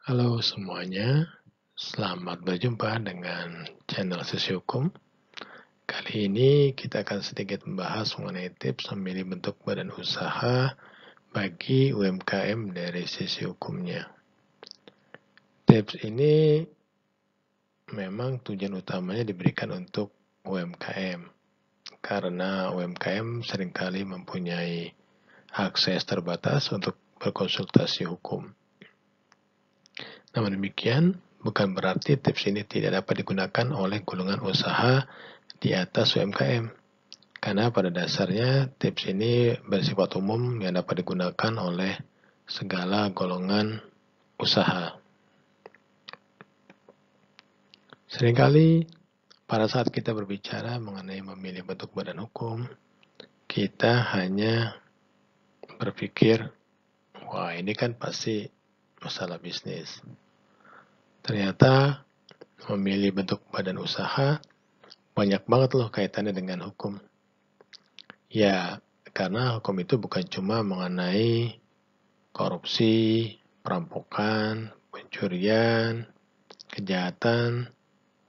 Halo semuanya, selamat berjumpa dengan channel Sisi Hukum. Kali ini kita akan sedikit membahas mengenai tips memilih bentuk badan usaha bagi UMKM dari sisi hukumnya. Tips ini memang tujuan utamanya diberikan untuk UMKM, karena UMKM seringkali mempunyai akses terbatas untuk berkonsultasi hukum. Namun demikian, bukan berarti tips ini tidak dapat digunakan oleh golongan usaha di atas UMKM. Karena pada dasarnya tips ini bersifat umum yang dapat digunakan oleh segala golongan usaha. Seringkali pada saat kita berbicara mengenai memilih bentuk badan hukum, kita hanya berpikir, wah ini kan pasti masalah bisnis. Ternyata memilih bentuk badan usaha banyak banget loh kaitannya dengan hukum. Ya, karena hukum itu bukan cuma mengenai korupsi, perampokan, pencurian, kejahatan,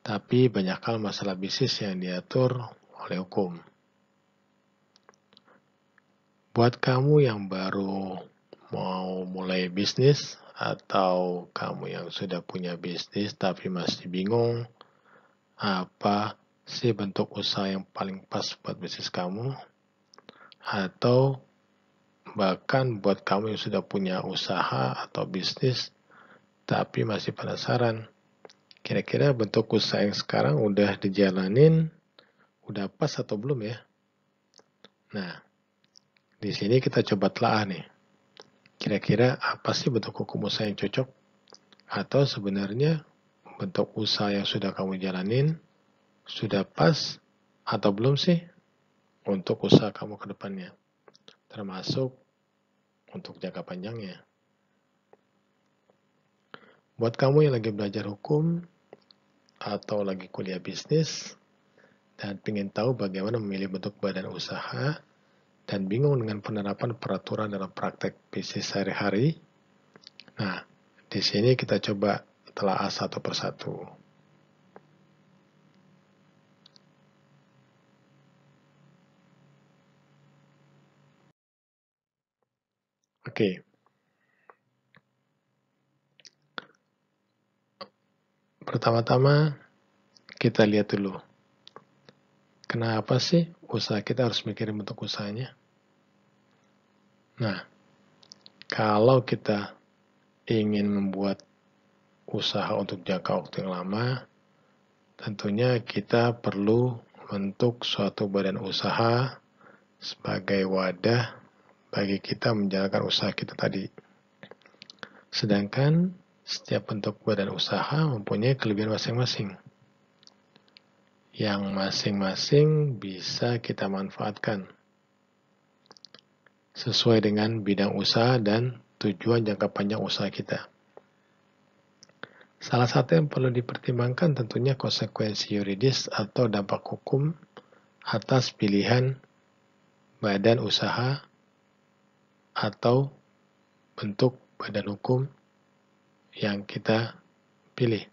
tapi banyak hal masalah bisnis yang diatur oleh hukum. Buat kamu yang baru mau mulai bisnis, atau kamu yang sudah punya bisnis tapi masih bingung, apa sih bentuk usaha yang paling pas buat bisnis kamu? Atau bahkan buat kamu yang sudah punya usaha atau bisnis tapi masih penasaran, kira-kira bentuk usaha yang sekarang udah dijalanin, udah pas atau belum ya? Nah, di sini kita coba telaah nih. Kira-kira apa sih bentuk hukum usaha yang cocok? Atau sebenarnya bentuk usaha yang sudah kamu jalanin sudah pas atau belum sih untuk usaha kamu ke depannya? Termasuk untuk jangka panjangnya. Buat kamu yang lagi belajar hukum atau lagi kuliah bisnis dan ingin tahu bagaimana memilih bentuk badan usaha dan bingung dengan penerapan peraturan dalam praktek bisnis sehari-hari, nah, di sini kita coba telaah satu persatu. Oke. Pertama-tama, kita lihat dulu. Kenapa sih usaha kita harus mikirin bentuk usahanya? Nah, kalau kita ingin membuat usaha untuk jangka waktu yang lama, tentunya kita perlu membentuk suatu badan usaha sebagai wadah bagi kita menjalankan usaha kita tadi. Sedangkan setiap bentuk badan usaha mempunyai kelebihan masing-masing, yang masing-masing bisa kita manfaatkan sesuai dengan bidang usaha dan tujuan jangka panjang usaha kita. Salah satu yang perlu dipertimbangkan tentunya konsekuensi yuridis atau dampak hukum atas pilihan badan usaha atau bentuk badan hukum yang kita pilih.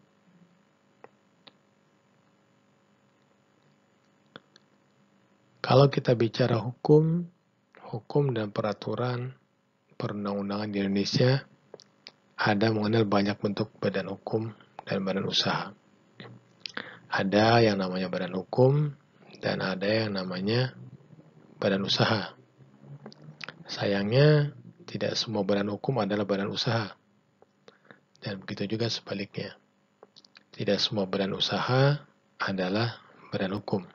Kalau kita bicara hukum dan peraturan perundang-undangan di Indonesia ada mengenal banyak bentuk badan hukum dan badan usaha. Ada yang namanya badan hukum dan ada yang namanya badan usaha. Sayangnya, tidak semua badan hukum adalah badan usaha. Dan begitu juga sebaliknya. Tidak semua badan usaha adalah badan hukum.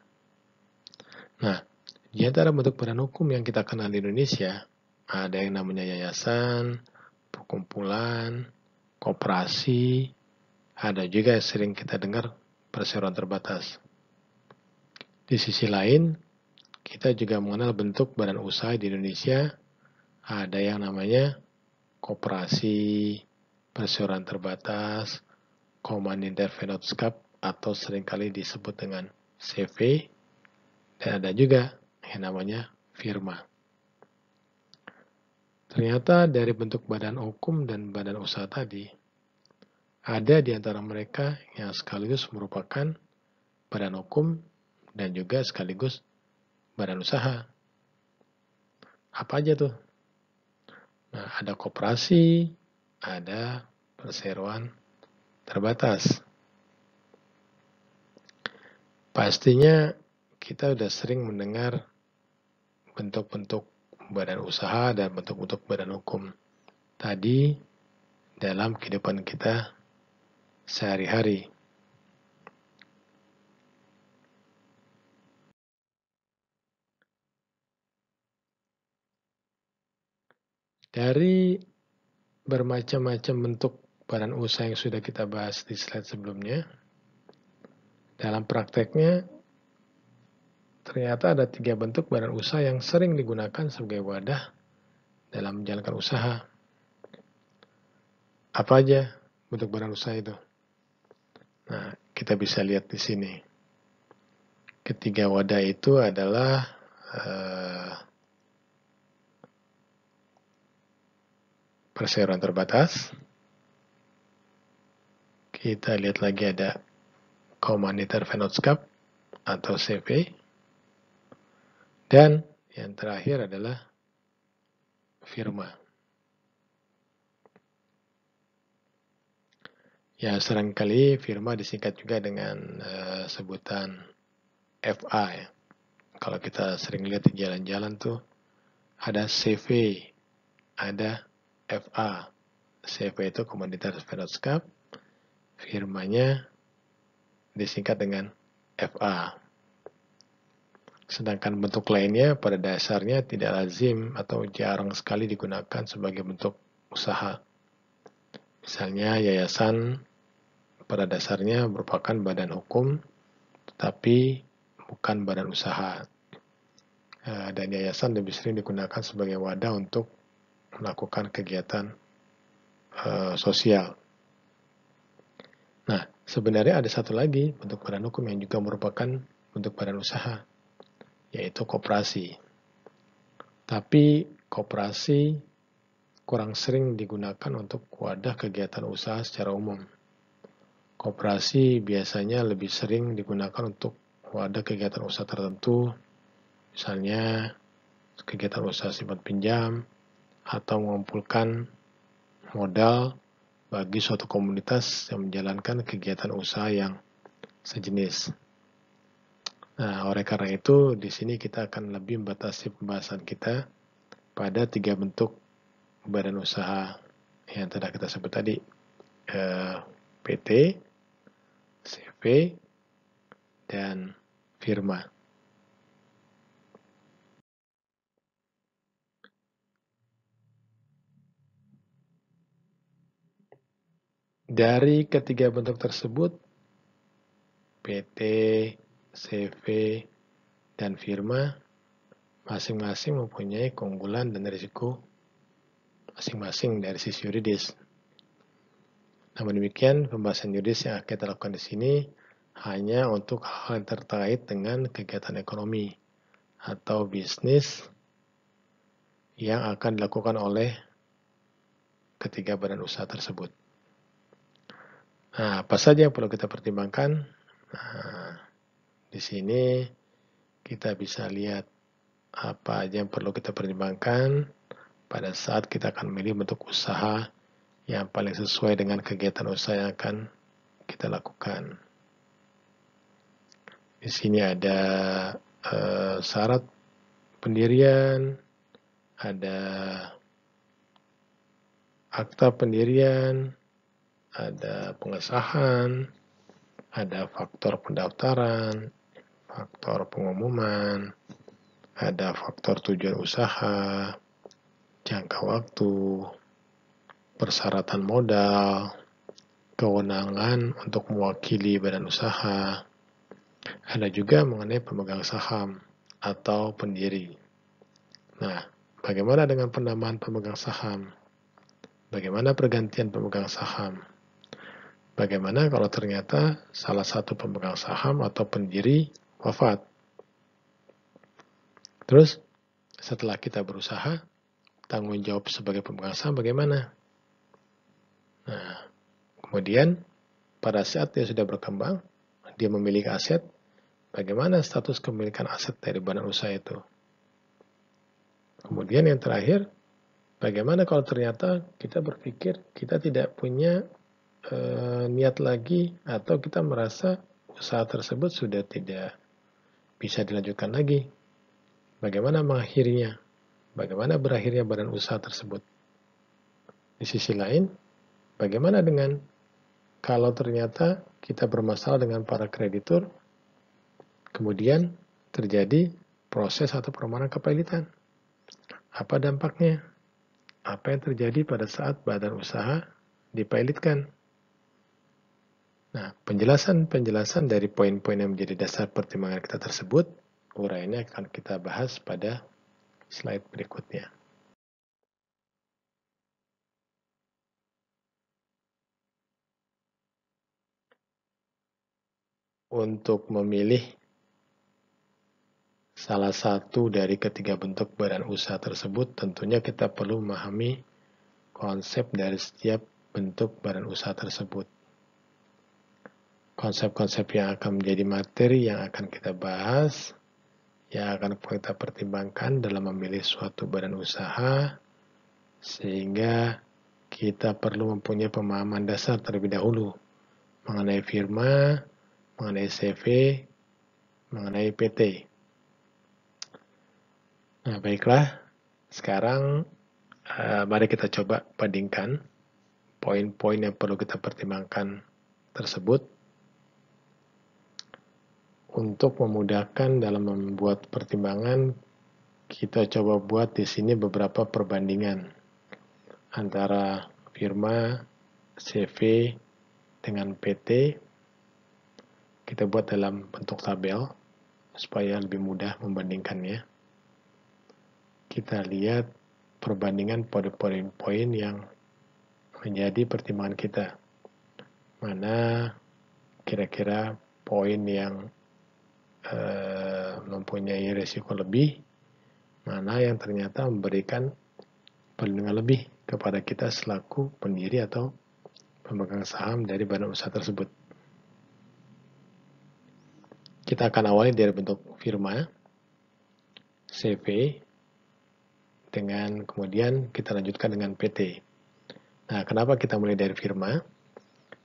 Nah, di antara bentuk badan hukum yang kita kenal di Indonesia, ada yang namanya yayasan, perkumpulan, koperasi, ada juga yang sering kita dengar perseroan terbatas. Di sisi lain, kita juga mengenal bentuk badan usaha di Indonesia, ada yang namanya koperasi, perseroan terbatas, Komanditer Vennootschap atau seringkali disebut dengan CV, dan ada juga yang namanya firma. Ternyata dari bentuk badan hukum dan badan usaha tadi, ada di antara mereka yang sekaligus merupakan badan hukum dan juga sekaligus badan usaha. Apa aja tuh? Nah, ada koperasi, ada perseroan terbatas. Pastinya kita udah sering mendengar bentuk-bentuk badan usaha dan bentuk-bentuk badan hukum tadi dalam kehidupan kita sehari-hari. Dari bermacam-macam bentuk badan usaha yang sudah kita bahas di slide sebelumnya, dalam prakteknya ternyata ada 3 bentuk badan usaha yang sering digunakan sebagai wadah dalam menjalankan usaha. Apa aja bentuk badan usaha itu? Nah, kita bisa lihat di sini. Ketiga wadah itu adalah perseroan terbatas. Kita lihat lagi ada Communitaire Vennootschap atau CV. Dan yang terakhir adalah firma. Ya, seringkali firma disingkat juga dengan sebutan FA ya. Kalau kita sering lihat di jalan-jalan tuh ada CV, ada FA. CV itu Communitaire Vennootschap, firmanya disingkat dengan FA. Sedangkan bentuk lainnya pada dasarnya tidak lazim atau jarang sekali digunakan sebagai bentuk usaha. Misalnya yayasan pada dasarnya merupakan badan hukum, tetapi bukan badan usaha. Dan yayasan lebih sering digunakan sebagai wadah untuk melakukan kegiatan sosial. Nah, sebenarnya ada satu lagi bentuk badan hukum yang juga merupakan bentuk badan usaha, yaitu koperasi. Tapi koperasi kurang sering digunakan untuk wadah kegiatan usaha secara umum. Koperasi biasanya lebih sering digunakan untuk wadah kegiatan usaha tertentu, misalnya kegiatan usaha simpan pinjam, atau mengumpulkan modal bagi suatu komunitas yang menjalankan kegiatan usaha yang sejenis. Nah, oleh karena itu, di sini kita akan lebih membatasi pembahasan kita pada 3 bentuk badan usaha yang telah kita sebut tadi, PT, CV, dan firma. Dari ketiga bentuk tersebut, PT, CV, dan firma masing-masing mempunyai keunggulan dan risiko masing-masing dari sisi yuridis. Namun demikian, pembahasan yuridis yang akan kita lakukan di sini hanya untuk hal yang terkait dengan kegiatan ekonomi atau bisnis yang akan dilakukan oleh ketiga badan usaha tersebut. Nah, apa saja yang perlu kita pertimbangkan? Nah, di sini kita bisa lihat apa aja yang perlu kita pertimbangkan pada saat kita akan memilih bentuk usaha yang paling sesuai dengan kegiatan usaha yang akan kita lakukan. Di sini ada syarat pendirian, ada akta pendirian, ada pengesahan, ada faktor pendaftaran, faktor pengumuman, ada faktor tujuan usaha, jangka waktu, persyaratan modal, kewenangan untuk mewakili badan usaha. Ada juga mengenai pemegang saham atau pendiri. Nah, bagaimana dengan penambahan pemegang saham? Bagaimana pergantian pemegang saham? Bagaimana kalau ternyata salah satu pemegang saham atau pendiri wafat? Terus, setelah kita berusaha, tanggung jawab sebagai pemegang saham bagaimana? Nah, Kemudian, pada saat dia sudah berkembang, dia memiliki aset, bagaimana status kepemilikan aset dari badan usaha itu. Kemudian yang terakhir, bagaimana kalau ternyata kita berpikir kita tidak punya niat lagi atau kita merasa usaha tersebut sudah tidak bisa dilanjutkan lagi. Bagaimana mengakhirinya? Bagaimana berakhirnya badan usaha tersebut? Di sisi lain, bagaimana dengan kalau ternyata kita bermasalah dengan para kreditur, kemudian terjadi proses atau permohonan kepailitan? Apa dampaknya? Apa yang terjadi pada saat badan usaha dipailitkan? Nah, penjelasan dari poin-poin yang menjadi dasar pertimbangan kita tersebut, uraiannya akan kita bahas pada slide berikutnya. Untuk memilih salah satu dari ketiga bentuk badan usaha tersebut, tentunya kita perlu memahami konsep dari setiap bentuk badan usaha tersebut. Konsep-konsep yang akan menjadi materi yang akan kita bahas, yang akan kita pertimbangkan dalam memilih suatu badan usaha, sehingga kita perlu mempunyai pemahaman dasar terlebih dahulu mengenai firma, mengenai CV, mengenai PT. Nah, baiklah. Sekarang mari kita coba bandingkan poin-poin yang perlu kita pertimbangkan tersebut untuk memudahkan dalam membuat pertimbangan. Kita coba buat di sini beberapa perbandingan antara firma, CV dengan PT. Kita buat dalam bentuk tabel supaya lebih mudah membandingkannya. Kita lihat perbandingan pada poin-poin yang menjadi pertimbangan kita. Mana kira-kira poin yang mempunyai risiko lebih, mana yang ternyata memberikan perlindungan lebih kepada kita selaku pendiri atau pemegang saham dari badan usaha tersebut. Kita akan awali dari bentuk firma, CV, dengan kemudian kita lanjutkan dengan PT. Nah, kenapa kita mulai dari firma?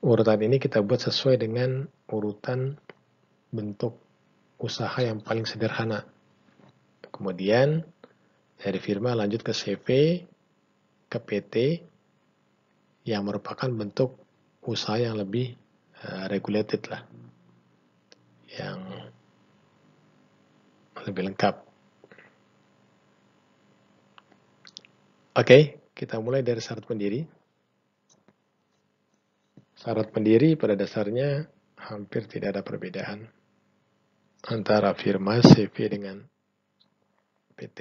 Urutan ini kita buat sesuai dengan urutan bentuk usaha yang paling sederhana. Kemudian dari firma lanjut ke CV, ke PT, yang merupakan bentuk usaha yang lebih regulated lah, yang lebih lengkap. Oke, kita mulai dari syarat pendiri. Syarat pendiri pada dasarnya hampir tidak ada perbedaan antara firma, CV dengan PT.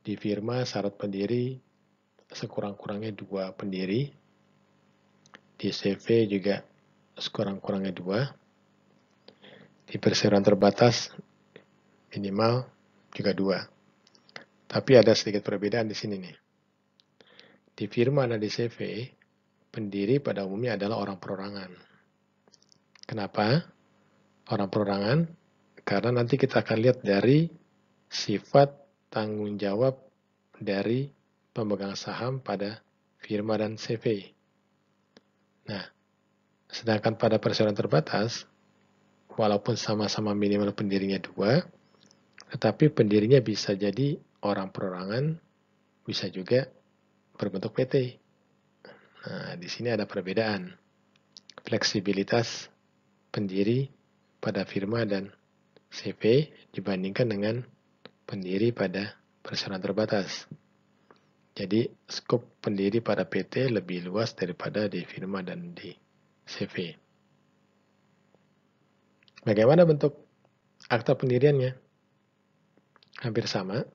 Di firma syarat pendiri sekurang-kurangnya 2 pendiri. Di CV juga sekurang-kurangnya 2. Di perseroan terbatas minimal juga 2. Tapi ada sedikit perbedaan di sini nih. Di firma dan di CV, pendiri pada umumnya adalah orang perorangan. Kenapa? Orang perorangan? Karena nanti kita akan lihat dari sifat tanggung jawab dari pemegang saham pada firma dan CV. Nah, sedangkan pada perseroan terbatas, walaupun sama-sama minimal pendirinya 2, tetapi pendirinya bisa jadi orang perorangan, bisa juga berbentuk PT. Nah, di sini ada perbedaan. Fleksibilitas pendiri pada firma dan CV dibandingkan dengan pendiri pada perseroan terbatas. Jadi, skop pendiri pada PT lebih luas daripada di firma dan di CV. Bagaimana bentuk akta pendiriannya? Hampir sama.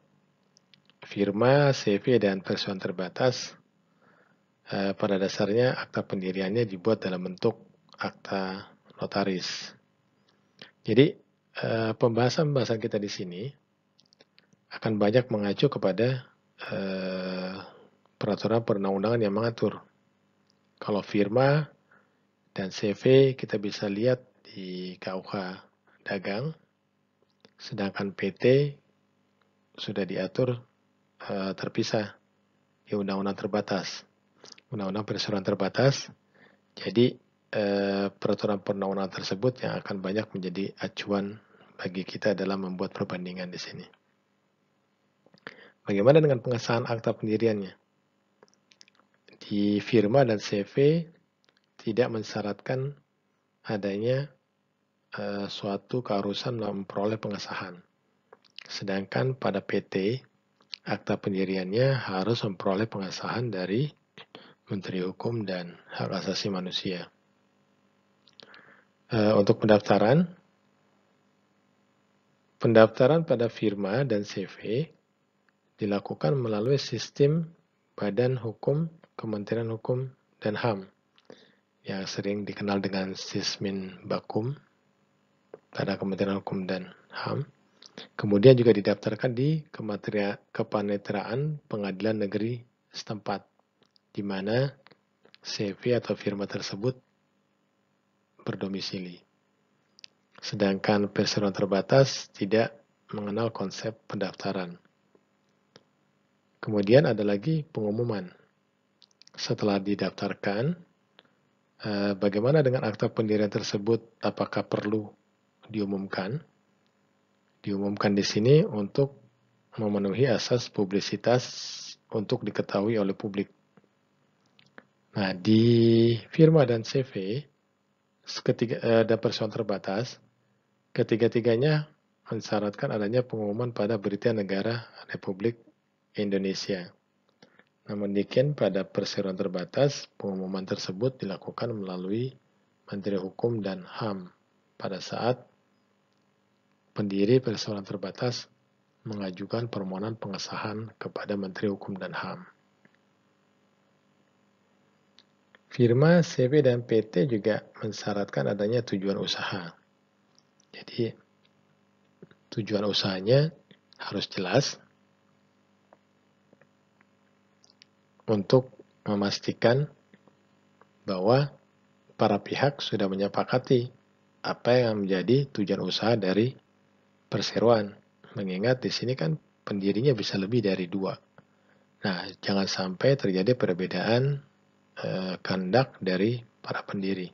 Firma, CV, dan perseroan terbatas pada dasarnya akta pendiriannya dibuat dalam bentuk akta notaris. Jadi pembahasan kita di sini akan banyak mengacu kepada peraturan perundang-undangan yang mengatur Kalau firma dan CV kita bisa lihat di KUH Dagang, sedangkan PT sudah diatur terpisah di Undang-Undang Terbatas. Undang-Undang Perseroan Terbatas. Jadi peraturan perundang-undangan tersebut yang akan banyak menjadi acuan bagi kita dalam membuat perbandingan di sini. Bagaimana dengan pengesahan akta pendiriannya? Di firma dan CV tidak mensyaratkan adanya suatu keharusan memperoleh pengesahan. Sedangkan pada PT, akta pendiriannya harus memperoleh pengesahan dari Menteri Hukum dan Hak Asasi Manusia. Untuk pendaftaran pada firma dan CV dilakukan melalui sistem Badan Hukum, Kementerian Hukum, dan HAM yang sering dikenal dengan Sismin Bakum pada Kementerian Hukum dan HAM. Kemudian juga didaftarkan di Kepaniteraan Pengadilan Negeri setempat, di mana CV atau firma tersebut berdomisili. Sedangkan perseroan terbatas tidak mengenal konsep pendaftaran. Kemudian ada lagi pengumuman. Setelah didaftarkan, bagaimana dengan akta pendirian tersebut? Apakah perlu diumumkan? Diumumkan di sini untuk memenuhi asas publisitas untuk diketahui oleh publik. Nah, di firma dan CV dan perseroan terbatas, ketiga-tiganya mensyaratkan adanya pengumuman pada Berita Negara Republik Indonesia. Namun demikian pada perseroan terbatas, pengumuman tersebut dilakukan melalui Menteri Hukum dan HAM pada saat pendiri perseroan terbatas mengajukan permohonan pengesahan kepada Menteri Hukum dan HAM. Firma, CV, dan PT juga mensyaratkan adanya tujuan usaha. Jadi, tujuan usahanya harus jelas untuk memastikan bahwa para pihak sudah menyepakati apa yang menjadi tujuan usaha dari perseroan. Mengingat di sini kan pendirinya bisa lebih dari 2. Nah, jangan sampai terjadi perbedaan kehendak dari para pendiri.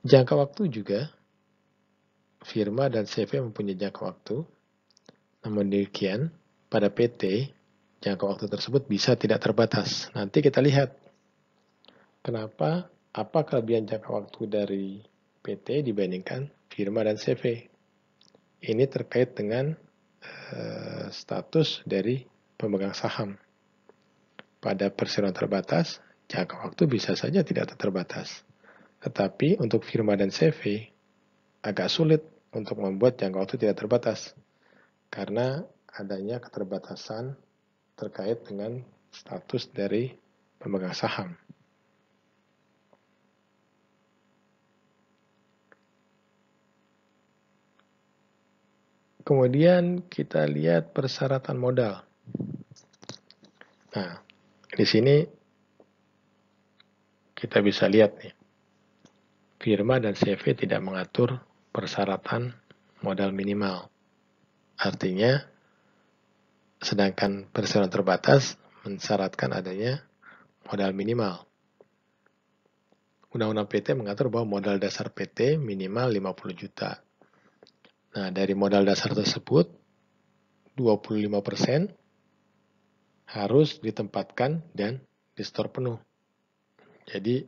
Jangka waktu juga, firma dan CV mempunyai jangka waktu. Namun demikian, pada PT, jangka waktu tersebut bisa tidak terbatas. Nanti kita lihat kenapa, apa kelebihan jangka waktu dari PT dibandingkan firma dan CV. Ini terkait dengan status dari pemegang saham. Pada perseroan terbatas, jangka waktu bisa saja tidak terbatas. Tetapi untuk firma dan CV, agak sulit untuk membuat jangka waktu tidak terbatas. Karena adanya keterbatasan terkait dengan status dari pemegang saham. Kemudian kita lihat persyaratan modal. Nah, di sini kita bisa lihat nih, firma dan CV tidak mengatur persyaratan modal minimal. Artinya, sedangkan perseroan terbatas mensyaratkan adanya modal minimal. Undang-Undang PT mengatur bahwa modal dasar PT minimal 50 juta. Nah, dari modal dasar tersebut, 25% harus ditempatkan dan di-store penuh. Jadi,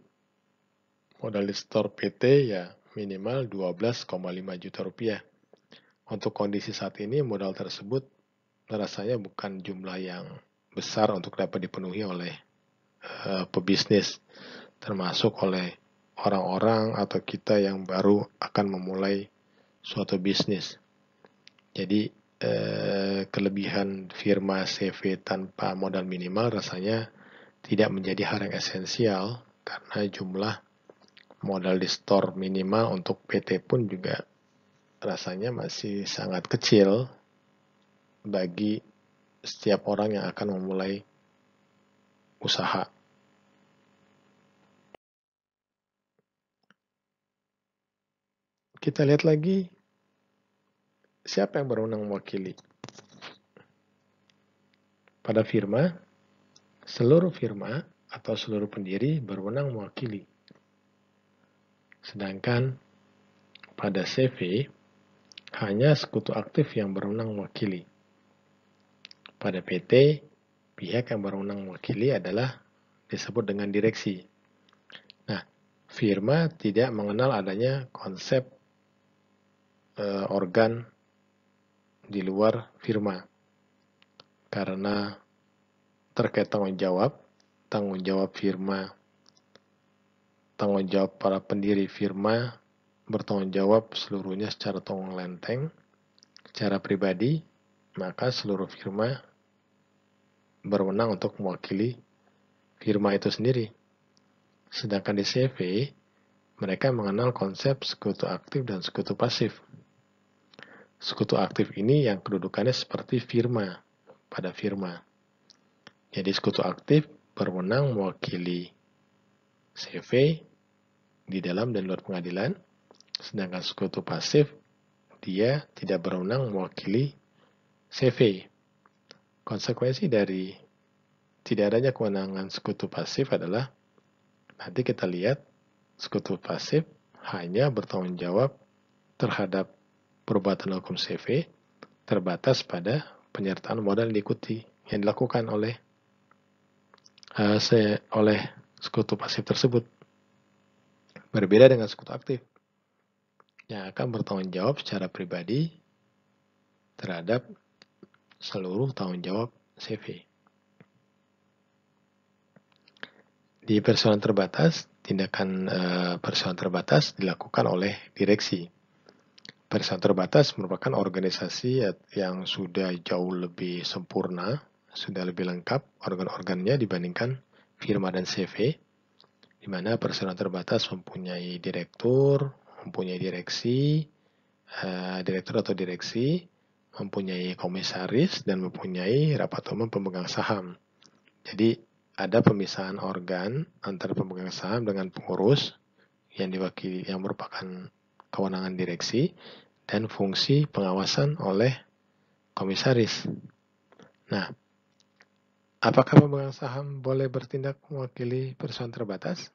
modal di-store PT ya minimal 12,5 juta rupiah. Untuk kondisi saat ini, modal tersebut rasanya bukan jumlah yang besar untuk dapat dipenuhi oleh pebisnis, termasuk oleh orang-orang atau kita yang baru akan memulai suatu bisnis. Jadi, kelebihan firma CV tanpa modal minimal rasanya tidak menjadi hal yang esensial karena jumlah modal di store minimal untuk PT pun juga rasanya masih sangat kecil bagi setiap orang yang akan memulai usaha. kita lihat lagi siapa yang berwenang mewakili. Pada firma, seluruh firma atau seluruh pendiri berwenang mewakili. Sedangkan pada CV, hanya sekutu aktif yang berwenang mewakili. Pada PT, pihak yang berwenang mewakili adalah disebut dengan direksi. Nah, firma tidak mengenal adanya konsep organ di luar firma. Karena terkait tanggung jawab firma, tanggung jawab para pendiri firma, bertanggung jawab seluruhnya secara tunggal lenteng, secara pribadi, maka seluruh firma berwenang untuk mewakili firma itu sendiri. Sedangkan di CV, mereka mengenal konsep sekutu aktif dan sekutu pasif. Sekutu aktif ini yang kedudukannya seperti firma pada firma. Jadi sekutu aktif berwenang mewakili CV di dalam dan luar pengadilan, sedangkan sekutu pasif dia tidak berwenang mewakili CV. Konsekuensi dari tidak adanya kewenangan sekutu pasif adalah nanti kita lihat sekutu pasif hanya bertanggung jawab terhadap perbuatan hukum CV terbatas pada penyertaan modal yang diikuti yang dilakukan oleh sekutu pasif tersebut. Berbeda dengan sekutu aktif yang akan bertanggung jawab secara pribadi terhadap seluruh tanggung jawab CV. Di persoalan terbatas, tindakan persoalan terbatas dilakukan oleh direksi. Persoalan terbatas merupakan organisasi yang sudah jauh lebih sempurna, sudah lebih lengkap organ-organnya dibandingkan firma dan CV, di mana persoalan terbatas mempunyai direktur, mempunyai direksi, direktur atau direksi, mempunyai komisaris, dan mempunyai rapat umum pemegang saham. Jadi, ada pemisahan organ antara pemegang saham dengan pengurus yang diwakili yang merupakan kewenangan direksi dan fungsi pengawasan oleh komisaris. Nah, apakah pemegang saham boleh bertindak mewakili perusahaan terbatas?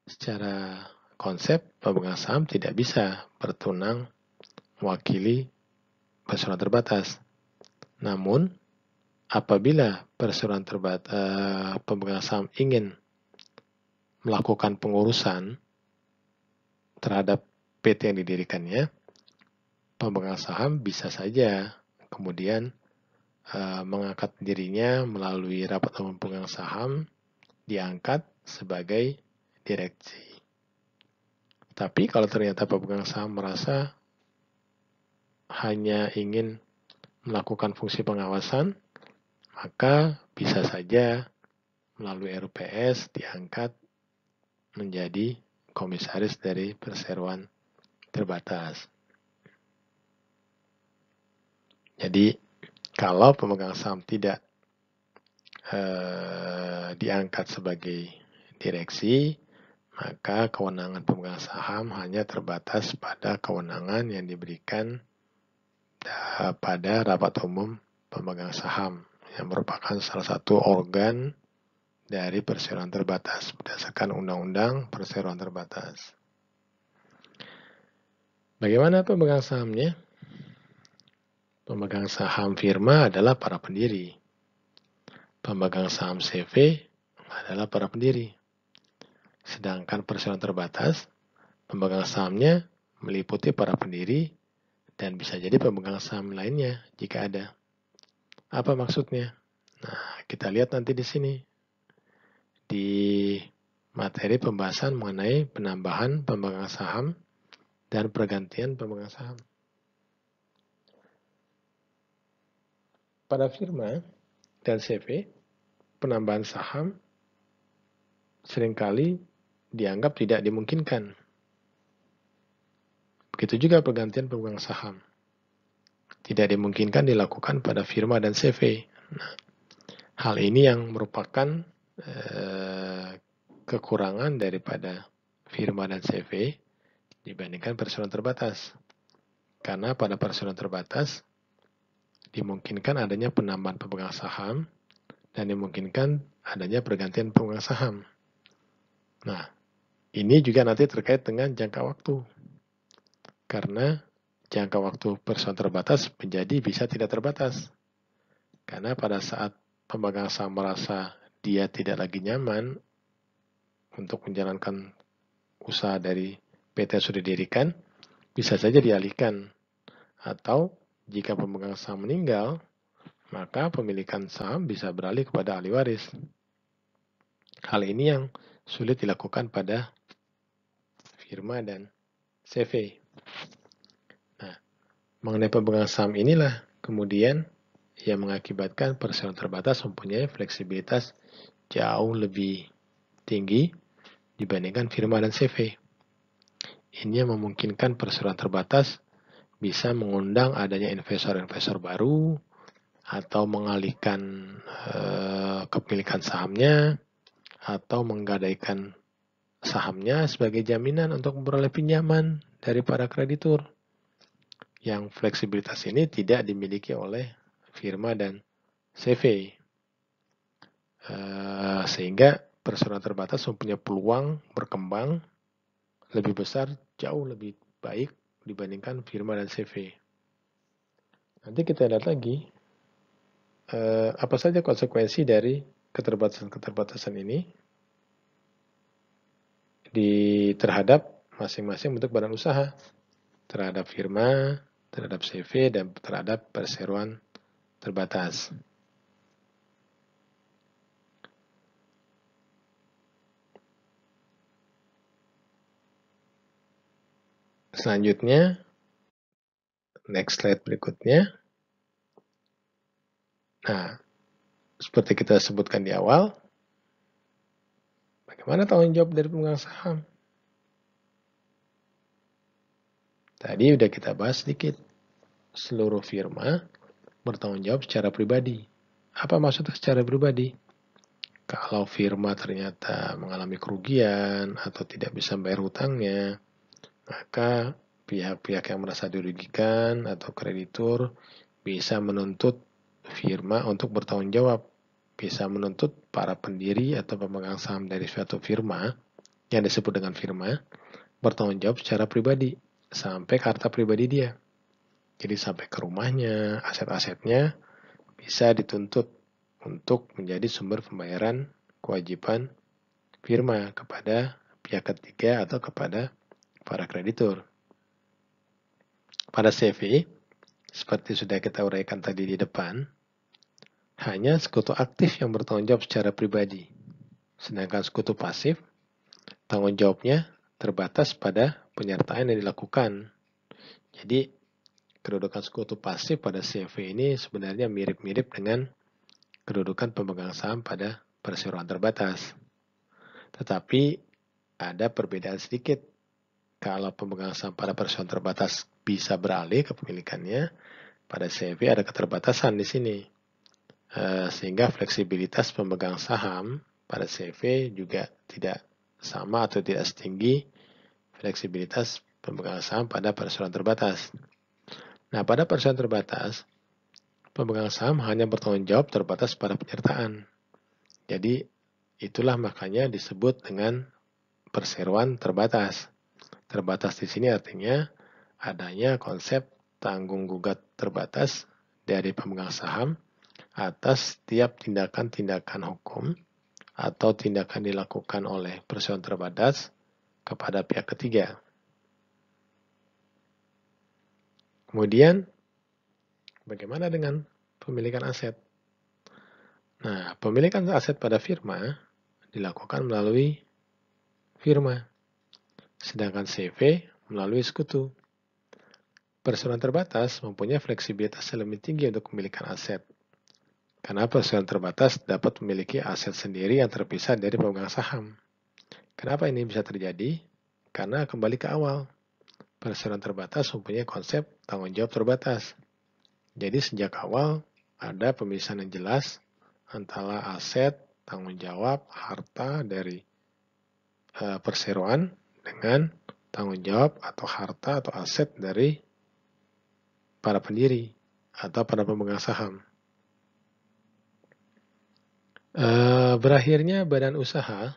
Secara konsep, pemegang saham tidak bisa berwenang mewakili perusahaan terbatas. Namun, apabila perusahaan pemegang saham ingin melakukan pengurusan terhadap PT yang didirikannya, pemegang saham bisa saja kemudian mengangkat dirinya melalui rapat umum pemegang saham, diangkat sebagai direksi. Tapi kalau ternyata pemegang saham merasa hanya ingin melakukan fungsi pengawasan, maka bisa saja melalui RUPS diangkat menjadi komisaris dari perseroan terbatas. Jadi, kalau pemegang saham tidak diangkat sebagai direksi, maka kewenangan pemegang saham hanya terbatas pada kewenangan yang diberikan pada rapat umum pemegang saham yang merupakan salah satu organ dari perseroan terbatas berdasarkan Undang-Undang Perseroan Terbatas. Bagaimana pemegang sahamnya? Pemegang saham firma adalah para pendiri. Pemegang saham CV adalah para pendiri. Sedangkan perseroan terbatas, pemegang sahamnya meliputi para pendiri dan bisa jadi pemegang saham lainnya jika ada. Apa maksudnya? Nah, kita lihat nanti di sini. Di materi pembahasan mengenai penambahan pemegang saham dan pergantian pemegang saham. Pada firma dan CV, penambahan saham seringkali dianggap tidak dimungkinkan. Begitu juga pergantian pemegang saham. Tidak dimungkinkan dilakukan pada firma dan CV. Nah, hal ini yang merupakan kekurangan daripada firma dan CV dibandingkan perseroan terbatas. Karena pada perseroan terbatas, dimungkinkan adanya penambahan pemegang saham dan dimungkinkan adanya pergantian pemegang saham. Nah, ini juga nanti terkait dengan jangka waktu. Karena jangka waktu perseroan terbatas menjadi bisa tidak terbatas. Karena pada saat pemegang saham merasa dia tidak lagi nyaman untuk menjalankan usaha dari PT yang sudah didirikan, bisa saja dialihkan. Atau jika pemegang saham meninggal, maka pemilikan saham bisa beralih kepada ahli waris. Hal ini yang sulit dilakukan pada firma dan CV. Nah, mengenai pemegang saham inilah kemudian yang mengakibatkan perseroan terbatas mempunyai fleksibilitas jauh lebih tinggi dibandingkan firma dan CV. Ini yang memungkinkan perseroan terbatas bisa mengundang adanya investor-investor baru atau mengalihkan kepemilikan sahamnya atau menggadaikan sahamnya sebagai jaminan untuk memperoleh pinjaman dari para kreditur. Yang fleksibilitas ini tidak dimiliki oleh firma dan CV. Sehingga perseroan terbatas mempunyai peluang berkembang lebih besar, jauh lebih baik dibandingkan firma dan CV. Nanti kita lihat lagi apa saja konsekuensi dari keterbatasan-keterbatasan ini terhadap masing-masing bentuk badan usaha, terhadap firma, terhadap CV, dan terhadap perseroan terbatas. Selanjutnya, next slide berikutnya. Nah, seperti kita sebutkan di awal, bagaimana tanggung jawab dari pemegang saham? Tadi udah kita bahas sedikit. Seluruh firma bertanggung jawab secara pribadi. Apa maksudnya secara pribadi? Kalau firma ternyata mengalami kerugian atau tidak bisa bayar hutangnya, maka pihak-pihak yang merasa dirugikan atau kreditur bisa menuntut firma untuk bertanggung jawab. Bisa menuntut para pendiri atau pemegang saham dari suatu firma yang disebut dengan firma bertanggung jawab secara pribadi sampai ke harta pribadi dia. Jadi sampai ke rumahnya, aset-asetnya bisa dituntut untuk menjadi sumber pembayaran kewajiban firma kepada pihak ketiga atau kepada para kreditur. Pada CV, seperti sudah kita uraikan tadi di depan, hanya sekutu aktif yang bertanggung jawab secara pribadi. Sedangkan sekutu pasif, tanggung jawabnya terbatas pada penyertaan yang dilakukan. Jadi, kedudukan sekutu pasif pada CV ini sebenarnya mirip-mirip dengan kedudukan pemegang saham pada perseroan terbatas. Tetapi, ada perbedaan sedikit. Kalau pemegang saham pada perseroan terbatas bisa beralih kepemilikannya, pada CV ada keterbatasan di sini. Sehingga fleksibilitas pemegang saham pada CV juga tidak sama atau tidak setinggi fleksibilitas pemegang saham pada perseroan terbatas. Nah, pada perseroan terbatas, pemegang saham hanya bertanggung jawab terbatas pada penyertaan. Jadi, itulah makanya disebut dengan perseroan terbatas. Terbatas di sini artinya adanya konsep tanggung gugat terbatas dari pemegang saham atas setiap tindakan-tindakan hukum atau tindakan dilakukan oleh perseroan terbatas kepada pihak ketiga. Kemudian, bagaimana dengan pemilikan aset? Nah, pemilikan aset pada firma dilakukan melalui firma, sedangkan CV melalui sekutu. Perseroan terbatas mempunyai fleksibilitas yang lebih tinggi untuk memilikan aset. Karena perseroan terbatas dapat memiliki aset sendiri yang terpisah dari pemegang saham. Kenapa ini bisa terjadi? Karena kembali ke awal, perseroan terbatas mempunyai konsep tanggung jawab terbatas. Jadi sejak awal ada pemisahan yang jelas antara aset, tanggung jawab, harta dari perseroan dengan tanggung jawab atau harta atau aset dari para pendiri atau para pemegang saham. Berakhirnya badan usaha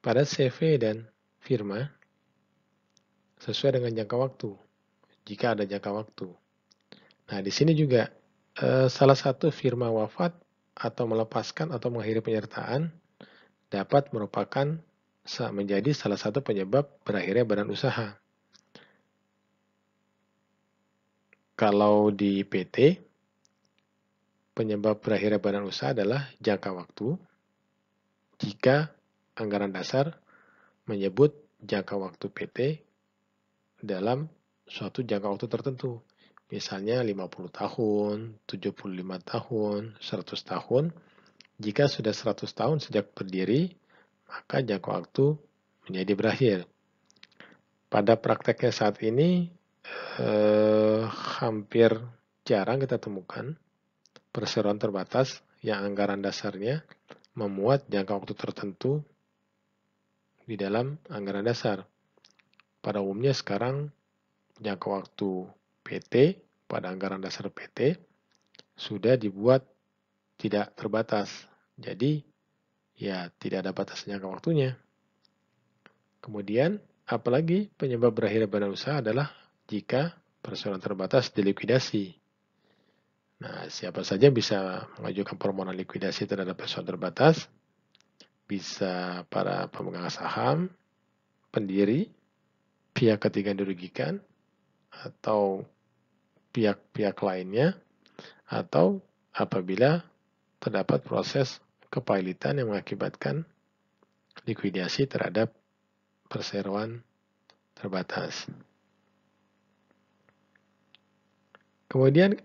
pada CV dan firma sesuai dengan jangka waktu, jika ada jangka waktu. Nah, di sini juga salah satu firma wafat atau melepaskan atau mengakhiri penyertaan dapat merupakan menjadi salah satu penyebab berakhirnya badan usaha. Kalau di PT, penyebab berakhirnya badan usaha adalah jangka waktu jika anggaran dasar menyebut jangka waktu PT dalam suatu jangka waktu tertentu. Misalnya 50 tahun, 75 tahun, 100 tahun. Jika sudah 100 tahun sejak berdiri, maka jangka waktu menjadi berakhir. Pada prakteknya saat ini, hampir jarang kita temukan perseroan terbatas yang anggaran dasarnya memuat jangka waktu tertentu di dalam anggaran dasar. Pada umumnya sekarang jangka waktu PT pada anggaran dasar PT sudah dibuat tidak terbatas. Jadi ya tidak ada batas jangka waktunya. Kemudian apalagi penyebab berakhirnya badan usaha adalah jika perseroan terbatas dilikuidasi. Nah, siapa saja bisa mengajukan permohonan likuidasi terhadap perseroan terbatas. Bisa para pemegang saham, pendiri, pihak ketiga yang dirugikan, atau pihak-pihak lainnya, atau apabila terdapat proses kepailitan yang mengakibatkan likuidasi terhadap perseroan terbatas. Kemudian,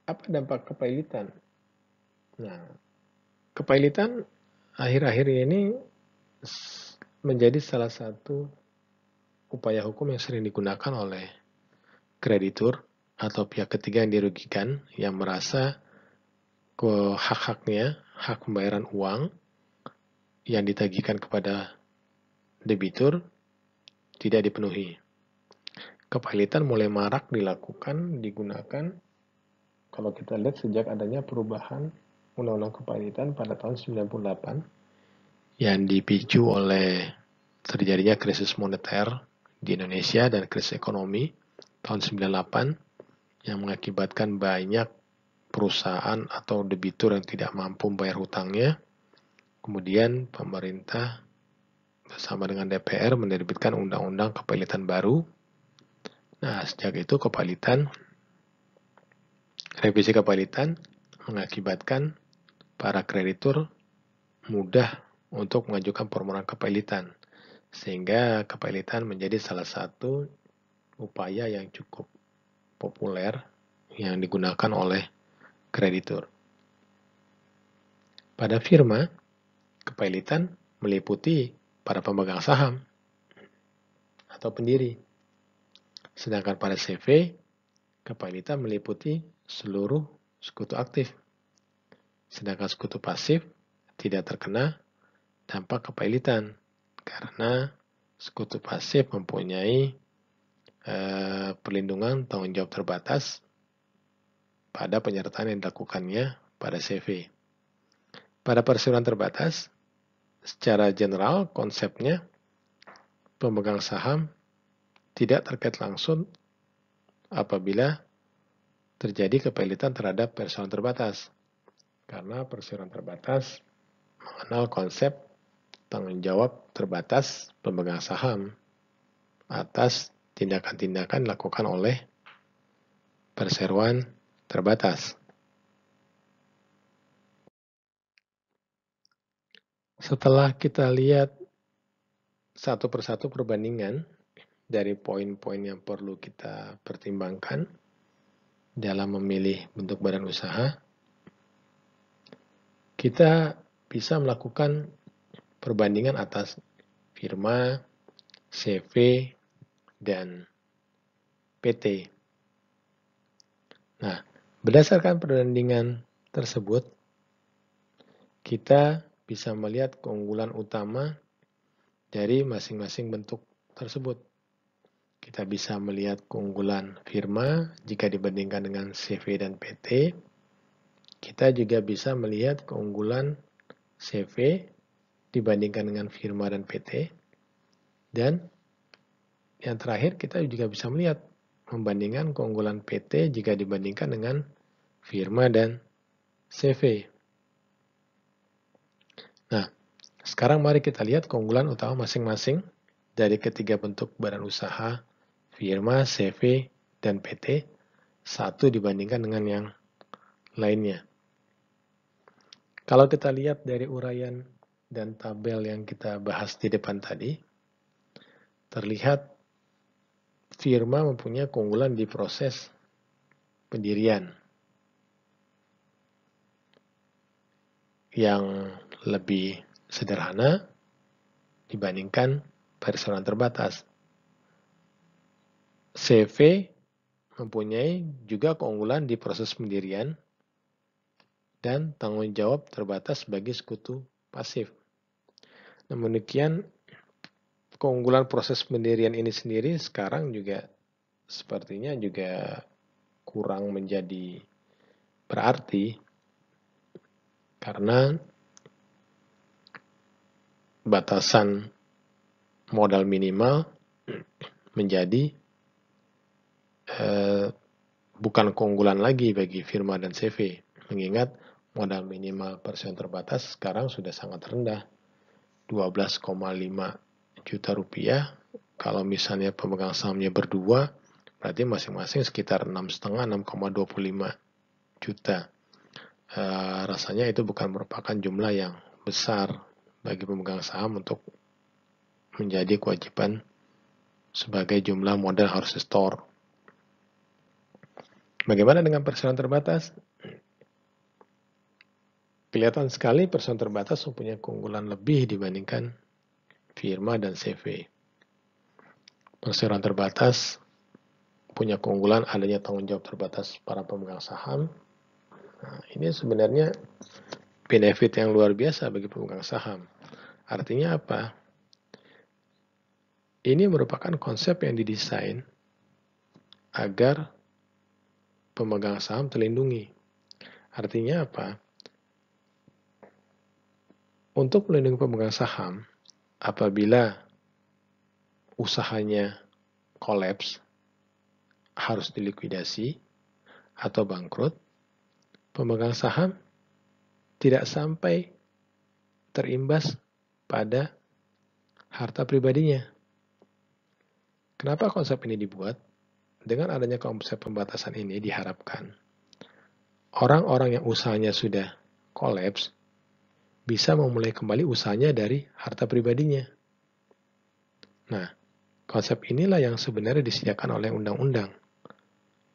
apa dampak kepailitan? Nah, kepailitan akhir-akhir ini menjadi salah satu upaya hukum yang sering digunakan oleh kreditur atau pihak ketiga yang dirugikan yang merasa hak-haknya, hak pembayaran uang yang ditagihkan kepada debitur tidak dipenuhi. Kepailitan mulai marak dilakukan, digunakan kalau kita lihat sejak adanya perubahan Undang-Undang Kepailitan pada tahun 98 yang dipicu oleh terjadinya krisis moneter di Indonesia dan krisis ekonomi tahun 98 yang mengakibatkan banyak perusahaan atau debitur yang tidak mampu membayar hutangnya. Kemudian pemerintah bersama dengan DPR menerbitkan undang-undang kepailitan baru. Nah, sejak itu revisi kepailitan mengakibatkan para kreditur mudah untuk mengajukan permohonan kepailitan. Sehingga kepailitan menjadi salah satu upaya yang cukup populer yang digunakan oleh kreditur. Pada firma, kepailitan meliputi para pemegang saham atau pendiri. Sedangkan pada CV, kepailitan meliputi seluruh sekutu aktif. Sedangkan sekutu pasif tidak terkena dampak kepailitan karena sekutu pasif mempunyai perlindungan tanggung jawab terbatas pada penyertaan yang dilakukannya pada CV. Pada perseroan terbatas, secara general konsepnya pemegang saham tidak terkait langsung apabila terjadi kepailitan terhadap perseroan terbatas. Karena perseroan terbatas mengenal konsep tanggung jawab terbatas pemegang saham atas tindakan-tindakan dilakukan oleh perseroan terbatas. Setelah kita lihat satu persatu perbandingan dari poin-poin yang perlu kita pertimbangkan dalam memilih bentuk badan usaha, kita bisa melakukan perbandingan atas firma, CV, dan PT. Nah, berdasarkan perbandingan tersebut, kita bisa melihat keunggulan utama dari masing-masing bentuk tersebut. Kita bisa melihat keunggulan firma jika dibandingkan dengan CV dan PT. Kita juga bisa melihat keunggulan CV dibandingkan dengan firma dan PT. Dan yang terakhir kita juga bisa melihat membandingkan keunggulan PT jika dibandingkan dengan firma dan CV. Nah, sekarang mari kita lihat keunggulan utama masing-masing dari ketiga bentuk badan usaha, firma, CV, dan PT, satu dibandingkan dengan yang lainnya. Kalau kita lihat dari uraian dan tabel yang kita bahas di depan tadi, terlihat firma mempunyai keunggulan di proses pendirian yang lebih sederhana dibandingkan perseroan terbatas. CV mempunyai juga keunggulan di proses pendirian dan tanggung jawab terbatas bagi sekutu pasif. Namun demikian, keunggulan proses pendirian ini sendiri sekarang juga sepertinya juga kurang menjadi berarti karena batasan modal minimal menjadi bukan keunggulan lagi bagi firma dan CV, mengingat modal minimal perseroan terbatas sekarang sudah sangat rendah, 12,5 juta rupiah. Kalau misalnya pemegang sahamnya berdua, berarti masing-masing sekitar 6,5-6,25 juta. Rasanya itu bukan merupakan jumlah yang besar bagi pemegang saham untuk menjadi kewajiban sebagai jumlah modal harus store. Bagaimana dengan perseroan terbatas? Kelihatan sekali perseroan terbatas mempunyai keunggulan lebih dibandingkan firma dan CV. Perseroan terbatas punya keunggulan adanya tanggung jawab terbatas para pemegang saham. Nah, ini sebenarnya benefit yang luar biasa bagi pemegang saham. Artinya apa? Ini merupakan konsep yang didesain agar pemegang saham terlindungi. Artinya apa? Untuk melindungi pemegang saham, apabila usahanya kolaps, harus dilikuidasi, atau bangkrut, pemegang saham tidak sampai terimbas pada harta pribadinya. Kenapa konsep ini dibuat? Dengan adanya konsep pembatasan ini diharapkan orang-orang yang usahanya sudah kolaps bisa memulai kembali usahanya dari harta pribadinya. Nah, konsep inilah yang sebenarnya disediakan oleh undang-undang.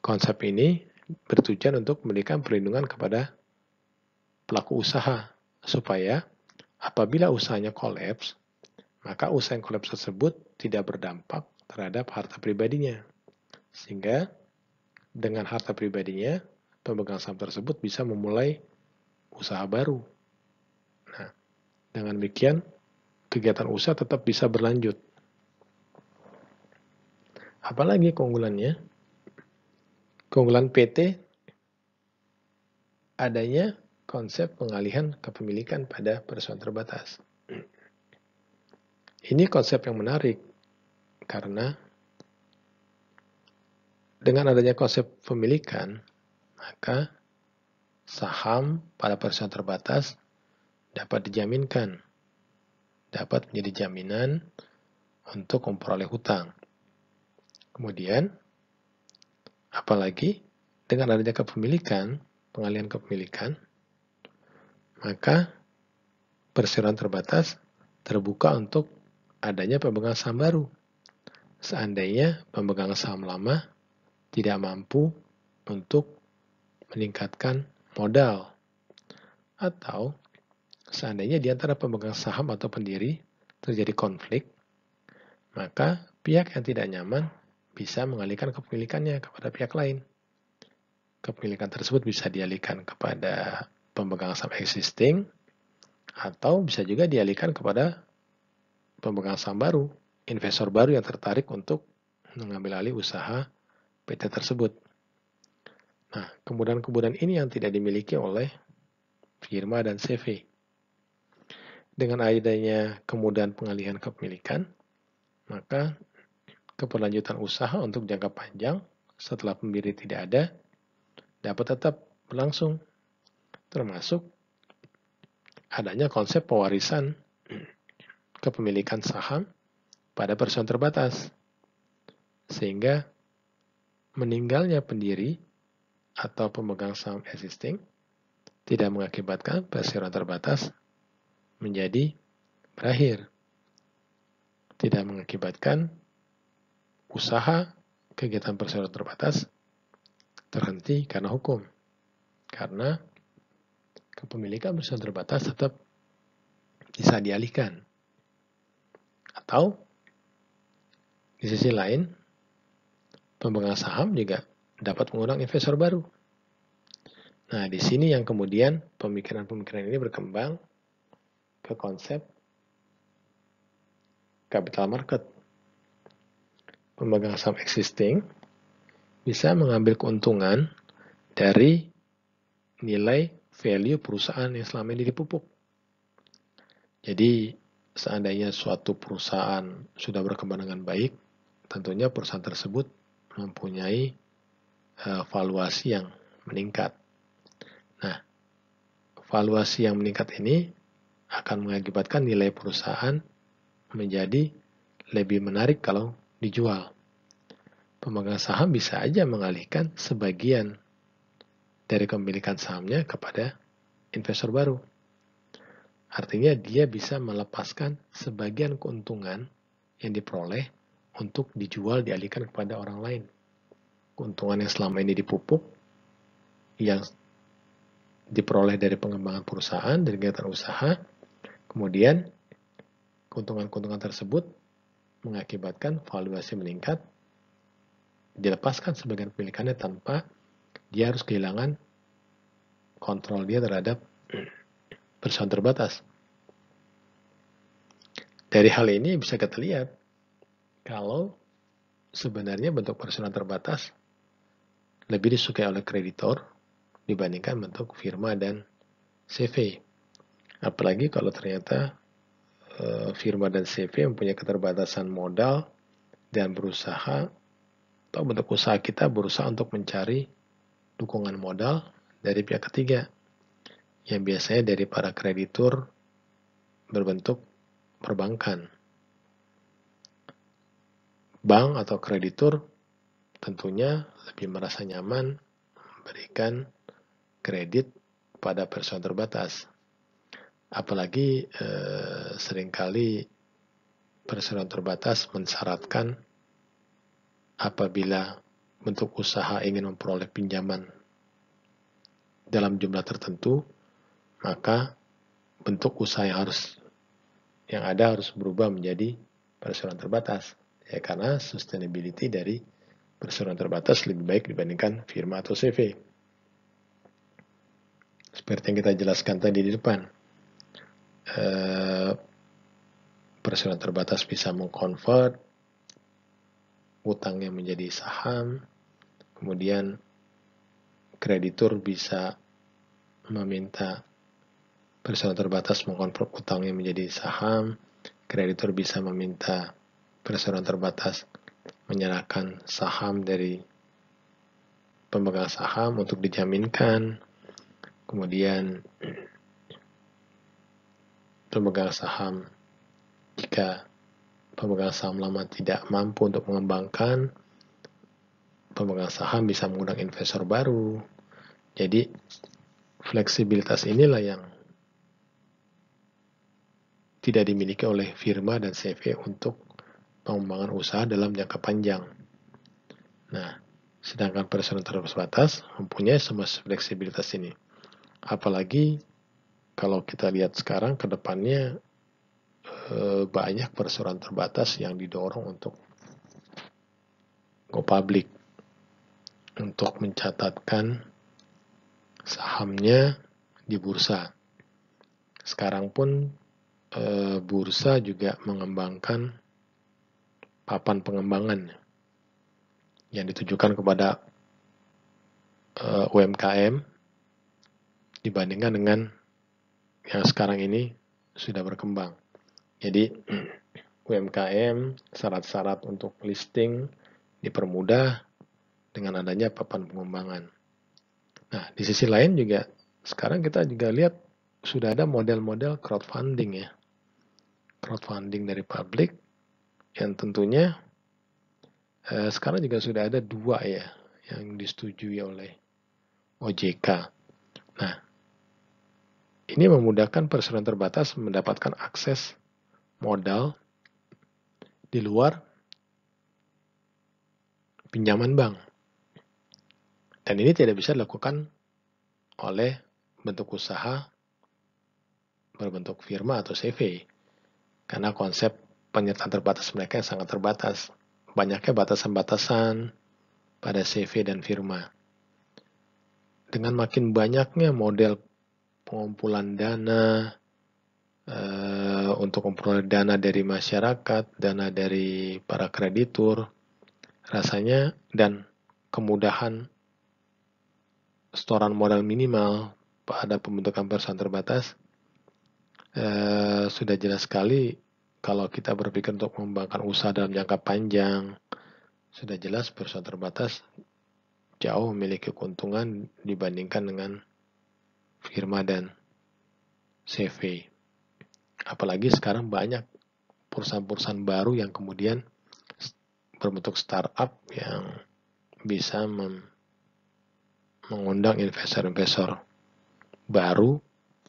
Konsep ini bertujuan untuk memberikan perlindungan kepada pelaku usaha supaya apabila usahanya kolaps, maka usaha yang kolaps tersebut tidak berdampak terhadap harta pribadinya. Sehingga dengan harta pribadinya, pemegang saham tersebut bisa memulai usaha baru. Nah, dengan demikian, kegiatan usaha tetap bisa berlanjut. Apalagi keunggulannya? Keunggulan PT, adanya konsep pengalihan kepemilikan pada perseroan terbatas. Ini konsep yang menarik, karena dengan adanya konsep pemilikan, maka saham pada perseroan terbatas dapat dijaminkan, dapat menjadi jaminan untuk memperoleh hutang. Kemudian, apalagi dengan adanya kepemilikan, pengalihan kepemilikan, maka perseroan terbatas terbuka untuk adanya pemegang saham baru. Seandainya pemegang saham lama tidak mampu untuk meningkatkan modal, atau seandainya di antara pemegang saham atau pendiri terjadi konflik, maka pihak yang tidak nyaman bisa mengalihkan kepemilikannya kepada pihak lain. Kepemilikan tersebut bisa dialihkan kepada pemegang saham existing, atau bisa juga dialihkan kepada pemegang saham baru investor baru yang tertarik untuk mengambil alih usaha PT tersebut. Nah, kemudahan-kemudahan ini yang tidak dimiliki oleh firma dan CV. Dengan adanya kemudahan pengalihan kepemilikan, maka keberlanjutan usaha untuk jangka panjang setelah pendiri tidak ada dapat tetap berlangsung, termasuk adanya konsep pewarisan kepemilikan saham pada perusahaan terbatas, sehingga meninggalnya pendiri atau pemegang saham existing tidak mengakibatkan perseroan terbatas menjadi berakhir, tidak mengakibatkan usaha kegiatan perseroan terbatas terhenti karena hukum, karena kepemilikan perusahaan terbatas tetap bisa dialihkan. Atau di sisi lain, pemegang saham juga dapat mengundang investor baru. Nah, di sini yang kemudian pemikiran-pemikiran ini berkembang ke konsep capital market. Pemegang saham existing bisa mengambil keuntungan dari nilai value perusahaan yang selama ini dipupuk. Jadi, seandainya suatu perusahaan sudah berkembang dengan baik, tentunya perusahaan tersebut mempunyai valuasi yang meningkat. Nah, valuasi yang meningkat ini akan mengakibatkan nilai perusahaan menjadi lebih menarik kalau dijual. Pemegang saham bisa aja mengalihkan sebagian dari kepemilikan sahamnya kepada investor baru. Artinya dia bisa melepaskan sebagian keuntungan yang diperoleh untuk dijual dialihkan kepada orang lain. Keuntungan yang selama ini dipupuk, yang diperoleh dari pengembangan perusahaan, dari kegiatan usaha, kemudian keuntungan-keuntungan tersebut mengakibatkan valuasi meningkat, dilepaskan sebagian kepemilikannya tanpa dia harus kehilangan kontrol dia terhadap perusahaan terbatas. Dari hal ini bisa kita lihat kalau sebenarnya bentuk perusahaan terbatas lebih disukai oleh kreditor dibandingkan bentuk firma dan CV. Apalagi kalau ternyata firma dan CV mempunyai keterbatasan modal dan berusaha atau bentuk usaha kita berusaha untuk mencari dukungan modal dari pihak ketiga yang biasanya dari para kreditur berbentuk perbankan. Bank atau kreditur tentunya lebih merasa nyaman memberikan kredit pada perusahaan terbatas. Apalagi seringkali perusahaan terbatas mensyaratkan apabila bentuk usaha ingin memperoleh pinjaman dalam jumlah tertentu, maka bentuk usaha yang ada harus berubah menjadi perusahaan terbatas. Ya, karena sustainability dari perusahaan terbatas lebih baik dibandingkan firma atau CV. Seperti yang kita jelaskan tadi di depan, perusahaan terbatas bisa mengkonvert utangnya menjadi saham, kemudian kreditur bisa meminta perusahaan terbatas mengkonvert utangnya menjadi saham, kreditur bisa meminta perusahaan terbatas menyerahkan saham dari pemegang saham untuk dijaminkan, kemudian pemegang saham jika pemegang saham lama tidak mampu untuk mengembangkan, pemegang saham bisa mengundang investor baru. Jadi, fleksibilitas inilah yang tidak dimiliki oleh firma dan CV untuk pengembangan usaha dalam jangka panjang. Nah, sedangkan perusahaan terbatas mempunyai semua fleksibilitas ini. Apalagi kalau kita lihat sekarang ke depannya banyak perusahaan terbatas yang didorong untuk go public, untuk mencatatkan sahamnya di bursa. Sekarang pun bursa juga mengembangkan papan pengembangan yang ditujukan kepada UMKM dibandingkan dengan yang sekarang ini sudah berkembang. Jadi UMKM syarat-syarat untuk listing dipermudah dengan adanya papan pengembangan. Nah, di sisi lain juga sekarang kita juga lihat sudah ada model-model crowdfunding ya. Crowdfunding dari publik yang tentunya sekarang juga sudah ada 2 ya yang disetujui oleh OJK. Nah, ini memudahkan perusahaan terbatas mendapatkan akses modal di luar pinjaman bank. Dan ini tidak bisa dilakukan oleh bentuk usaha berbentuk firma atau CV. Karena konsep penyertaan terbatas mereka yang sangat terbatas. Banyaknya batasan-batasan pada CV dan firma. Dengan makin banyaknya model pengumpulan dana, untuk memperoleh dana dari masyarakat, dana dari para kreditur, rasanya dan kemudahan setoran modal minimal pada pembentukan perusahaan terbatas, sudah jelas sekali kalau kita berpikir untuk mengembangkan usaha dalam jangka panjang, sudah jelas perusahaan terbatas jauh memiliki keuntungan dibandingkan dengan firma dan CV. Apalagi sekarang banyak perusahaan-perusahaan baru yang kemudian berbentuk startup yang bisa mengundang investor-investor baru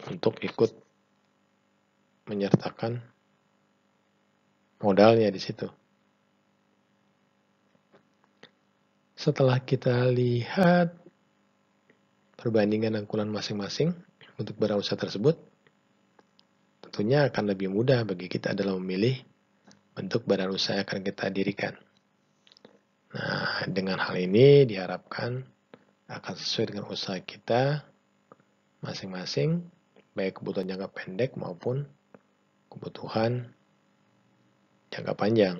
untuk ikut menyertakan modalnya di situ. Setelah kita lihat perbandingan angkulan masing-masing untuk berusaha tersebut, tentunya akan lebih mudah bagi kita dalam memilih bentuk badan usaha yang akan kita dirikan. Nah, dengan hal ini diharapkan akan sesuai dengan usaha kita masing-masing, baik kebutuhan jangka pendek maupun kebutuhan jangka panjang.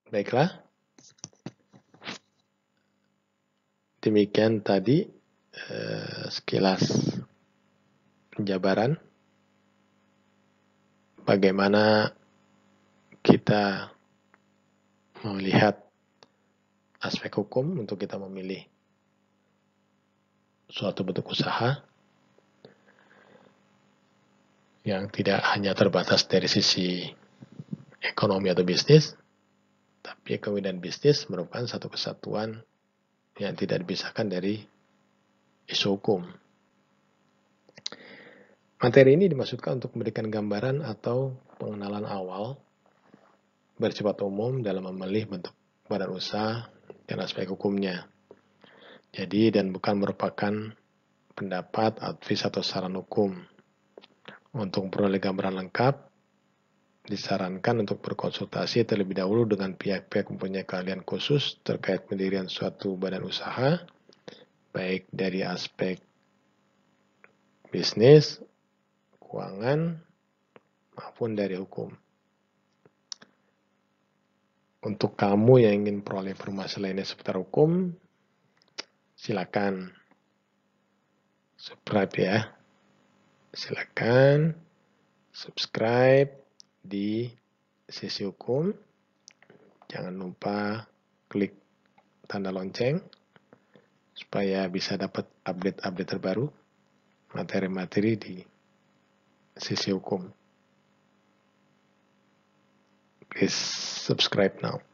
Baiklah, demikian tadi sekilas penjabaran bagaimana kita melihat aspek hukum untuk kita memilih suatu bentuk usaha yang tidak hanya terbatas dari sisi ekonomi atau bisnis, tapi ekonomi dan bisnis merupakan satu kesatuan yang tidak dipisahkan dari isu hukum. Materi ini dimaksudkan untuk memberikan gambaran atau pengenalan awal bersifat umum dalam memilih bentuk badan usaha dan aspek hukumnya. Jadi, dan bukan merupakan pendapat, advis, atau saran hukum. Untuk memperoleh gambaran lengkap, disarankan untuk berkonsultasi terlebih dahulu dengan pihak-pihak mempunyai keahlian khusus terkait pendirian suatu badan usaha, baik dari aspek bisnis, keuangan, maupun dari hukum. Untuk kamu yang ingin peroleh informasi lainnya seputar hukum, silakan subscribe ya. Silakan subscribe di sisi hukum. Jangan lupa klik tanda lonceng supaya bisa dapat update-update terbaru, materi-materi di sisi hukum. Please subscribe now.